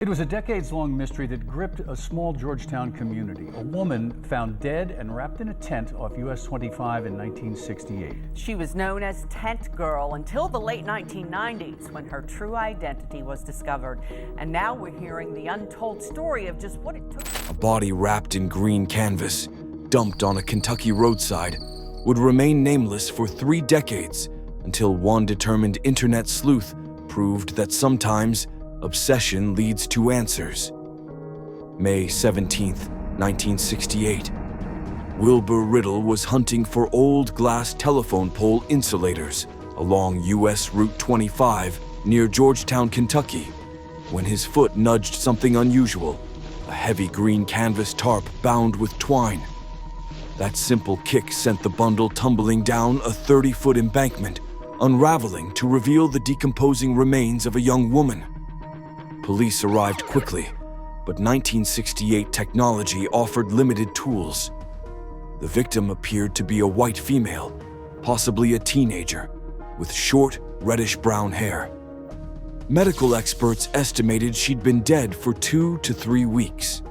It was a decades-long mystery that gripped a small Georgetown community. A woman found dead and wrapped in a tent off US 25 in 1968. She was known as Tent Girl until the late 1990s when her true identity was discovered. And now we're hearing the untold story of just what it took. A body wrapped in green canvas, dumped on a Kentucky roadside, would remain nameless for 3 decades until one determined internet sleuth proved that sometimes obsession leads to answers. May 17, 1968. Wilbur Riddle was hunting for old glass telephone pole insulators along US Route 25 near Georgetown, Kentucky, when his foot nudged something unusual, a heavy green canvas tarp bound with twine. That simple kick sent the bundle tumbling down a 30-foot embankment, unraveling to reveal the decomposing remains of a young woman. Police arrived quickly, but 1968 technology offered limited tools. The victim appeared to be a white female, possibly a teenager, with short, reddish-brown hair. Medical experts estimated she'd been dead for 2 to 3 weeks.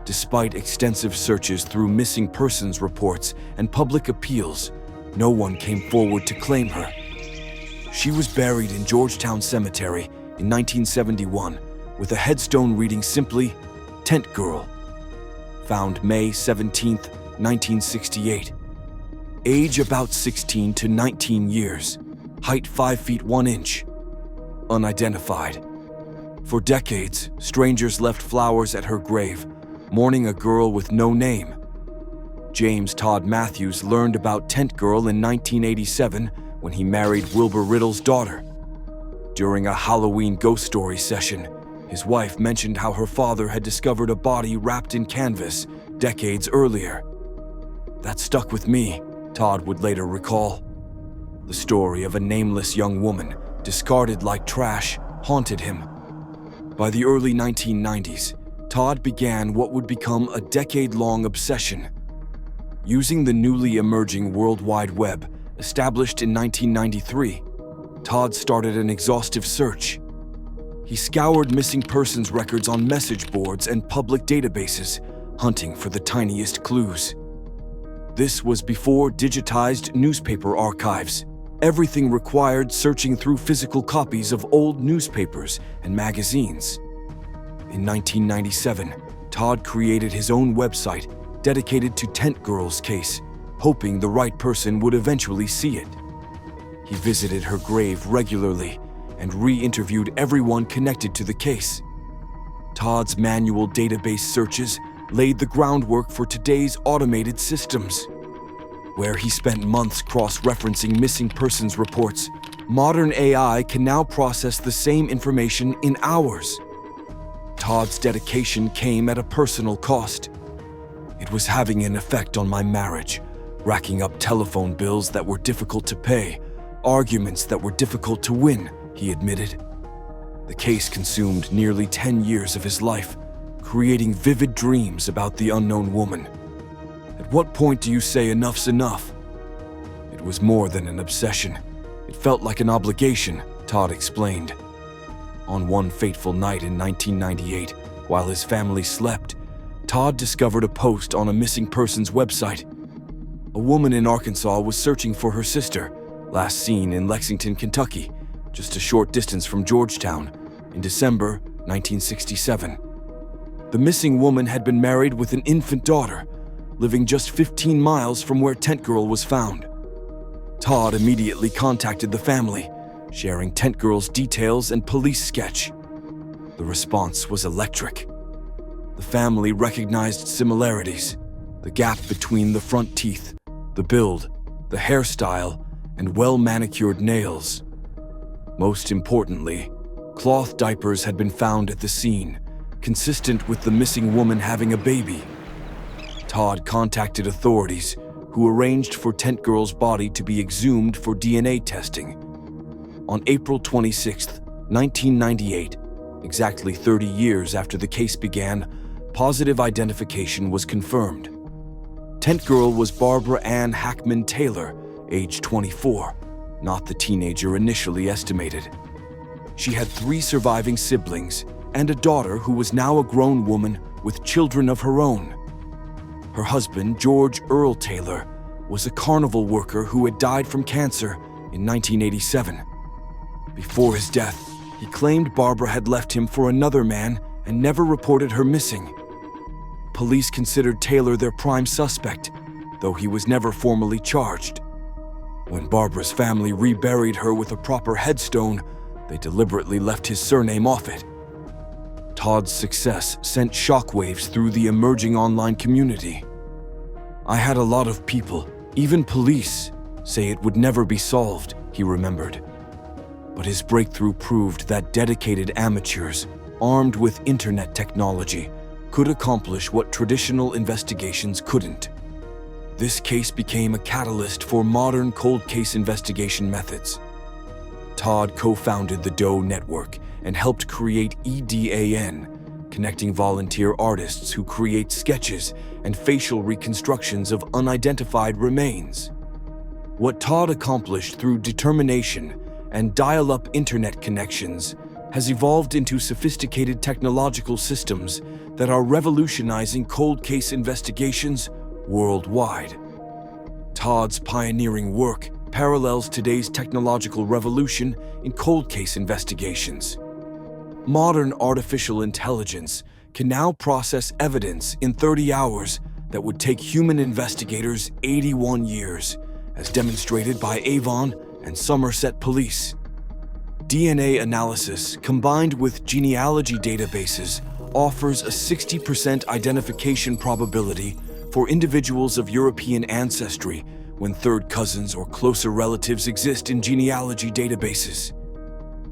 Despite extensive searches through missing persons reports and public appeals, no one came forward to claim her. She was buried in Georgetown Cemetery in 1971, with a headstone reading simply, Tent Girl. Found May 17, 1968. Age about 16 to 19 years. Height 5 feet 1 inch. Unidentified. For decades, strangers left flowers at her grave, mourning a girl with no name. James Todd Matthews learned about Tent Girl in 1987 when he married Wilbur Riddle's daughter. During a Halloween ghost story session, his wife mentioned how her father had discovered a body wrapped in canvas decades earlier. That stuck with me, Todd would later recall. The story of a nameless young woman, discarded like trash, haunted him. By the early 1990s, Todd began what would become a decade-long obsession. Using the newly emerging World Wide Web, established in 1993, Todd started an exhaustive search. He scoured missing persons records on message boards and public databases, hunting for the tiniest clues. This was before digitized newspaper archives. Everything required searching through physical copies of old newspapers and magazines. In 1997, Todd created his own website dedicated to Tent Girl's case, hoping the right person would eventually see it. He visited her grave regularly and re-interviewed everyone connected to the case. Todd's manual database searches laid the groundwork for today's automated systems. Where he spent months cross-referencing missing persons reports, modern AI can now process the same information in hours. Todd's dedication came at a personal cost. It was having an effect on my marriage, racking up telephone bills that were difficult to pay, arguments that were difficult to win, he admitted. The case consumed nearly 10 years of his life, creating vivid dreams about the unknown woman. At what point do you say enough's enough? It was more than an obsession. It felt like an obligation, Todd explained. On one fateful night in 1998, while his family slept, Todd discovered a post on a missing persons website. A woman in Arkansas was searching for her sister, last seen in Lexington, Kentucky, just a short distance from Georgetown, in December 1967. The missing woman had been married with an infant daughter, living just 15 miles from where Tent Girl was found. Todd immediately contacted the family, sharing Tent Girl's details and police sketch. The response was electric. The family recognized similarities: the gap between the front teeth, the build, the hairstyle, and well-manicured nails. Most importantly, cloth diapers had been found at the scene, consistent with the missing woman having a baby. Todd contacted authorities, who arranged for Tent Girl's body to be exhumed for DNA testing. On April 26, 1998, exactly 30 years after the case began, positive identification was confirmed. Tent Girl was Barbara Ann Hackmann Taylor, age 24, not the teenager initially estimated. She had 3 surviving siblings and a daughter who was now a grown woman with children of her own. Her husband, George Earl Taylor, was a carnival worker who had died from cancer in 1987. Before his death, he claimed Barbara had left him for another man and never reported her missing. Police considered Taylor their prime suspect, though he was never formally charged. When Barbara's family reburied her with a proper headstone, they deliberately left his surname off it. Todd's success sent shockwaves through the emerging online community. "I had a lot of people, even police, say it would never be solved," he remembered. But his breakthrough proved that dedicated amateurs, armed with internet technology, could accomplish what traditional investigations couldn't. This case became a catalyst for modern cold case investigation methods. Todd co-founded the Doe Network and helped create EDAN, connecting volunteer artists who create sketches and facial reconstructions of unidentified remains. What Todd accomplished through determination and dial-up internet connections has evolved into sophisticated technological systems that are revolutionizing cold case investigations worldwide. Todd's pioneering work parallels today's technological revolution in cold case investigations. Modern artificial intelligence can now process evidence in 30 hours that would take human investigators 81 years, as demonstrated by Avon and Somerset Police. DNA analysis combined with genealogy databases offers a 60% identification probability for individuals of European ancestry when third cousins or closer relatives exist in genealogy databases.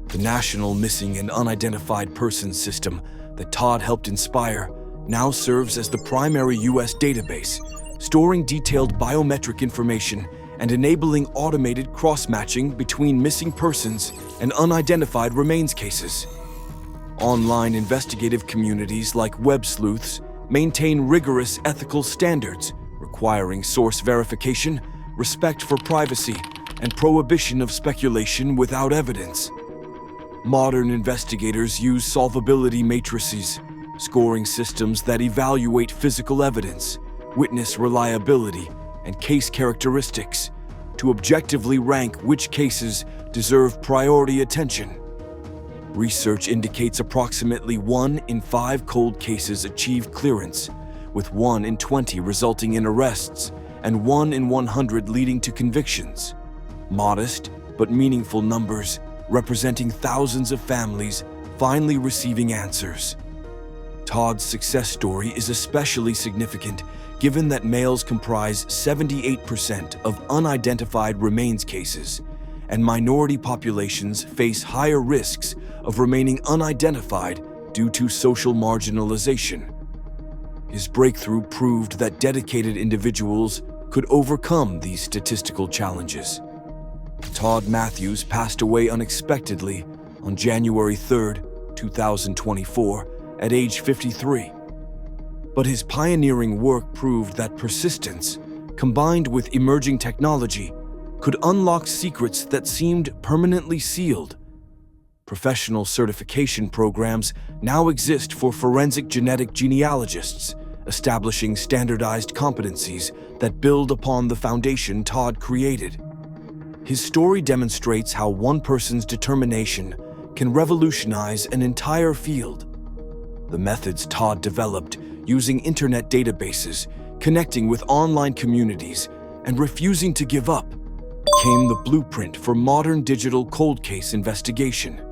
The National Missing and Unidentified Persons System that Todd helped inspire now serves as the primary U.S. database, storing detailed biometric information and enabling automated cross-matching between missing persons and unidentified remains cases. Online investigative communities like web sleuths maintain rigorous ethical standards requiring source verification, respect for privacy, and prohibition of speculation without evidence. Modern investigators use solvability matrices, scoring systems that evaluate physical evidence, witness reliability, and case characteristics to objectively rank which cases deserve priority attention. Research indicates approximately 1 in 5 cold cases achieve clearance, with 1 in 20 resulting in arrests and 1 in 100 leading to convictions. Modest but meaningful numbers representing thousands of families finally receiving answers. Todd's success story is especially significant given that males comprise 78% of unidentified remains cases, and minority populations face higher risks of remaining unidentified due to social marginalization. His breakthrough proved that dedicated individuals could overcome these statistical challenges. Todd Matthews passed away unexpectedly on January 3, 2024, at age 53. But his pioneering work proved that persistence, combined with emerging technology, could unlock secrets that seemed permanently sealed. Professional certification programs now exist for forensic genetic genealogists, establishing standardized competencies that build upon the foundation Todd created. His story demonstrates how one person's determination can revolutionize an entire field. The methods Todd developed using internet databases, connecting with online communities, and refusing to give up became the blueprint for modern digital cold case investigation.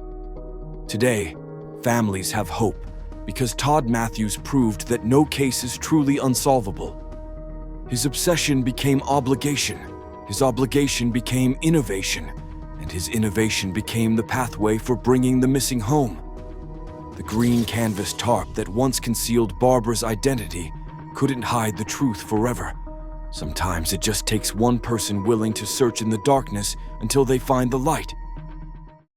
Today, families have hope because Todd Matthews proved that no case is truly unsolvable. His obsession became obligation, his obligation became innovation, and his innovation became the pathway for bringing the missing home. The green canvas tarp that once concealed Barbara's identity couldn't hide the truth forever. Sometimes it just takes one person willing to search in the darkness until they find the light.